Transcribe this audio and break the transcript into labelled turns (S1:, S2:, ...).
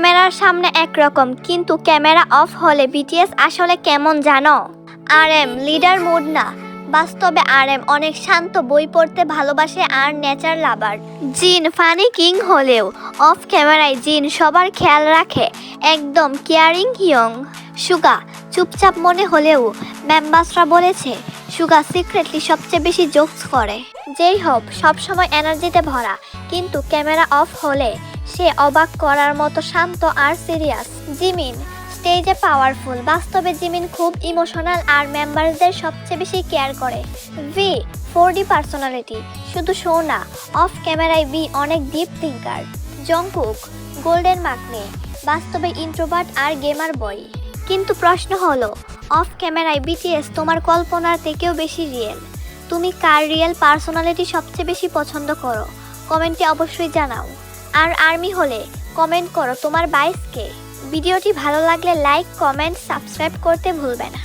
S1: ক্যামেরার সামনে একরকম, কিন্তু ক্যামেরা অফ হলে বিটিএস আসলে কেমন জানো? RM লিডার মুড না, বাস্তবে RM অনেক শান্ত, বই পড়তে ভালোবাসে আর নেচার লাভার। জিন ফানি কিং হলেও অফ ক্যামেরায় জিন সবার খেয়াল রাখে, একদম কেয়ারিং ইয়ং। সুগা চুপচাপ মনে হলেও মেম্বার্সরা বলেছে সুগা সিক্রেটলি সবচেয়ে বেশি জোকস করে। যেই হোক সবসময় এনার্জিতে ভরা, কিন্তু ক্যামেরা অফ হলে সে অবাক করার মতো শান্ত আর সিরিয়াস। জিমিন স্টেজে পাওয়ারফুল, বাস্তবে জিমিন খুব ইমোশনাল আর মেম্বারদের সবচেয়ে বেশি কেয়ার করে। ভি 4D পার্সোনালিটি, শুধু শো না, অফ ক্যামেরায় ভি অনেক ডিপ থিঙ্কার। জংকুক গোল্ডেন মাকনে, বাস্তবে ইন্ট্রোভার্ট আর গেমার বয়। কিন্তু প্রশ্ন হলো, অফ ক্যামেরায় বিটিএস তোমার কল্পনার থেকেও বেশি রিয়েল। তুমি কার রিয়েল পার্সোনালিটি সবচেয়ে বেশি পছন্দ করো? কমেন্টে অবশ্যই জানাও। আর আর্মি হলে কমেন্ট করো তোমার বাইসকে। ভিডিওটি ভালো লাগলে লাইক, কমেন্ট, সাবস্ক্রাইব করতে ভুলবে না।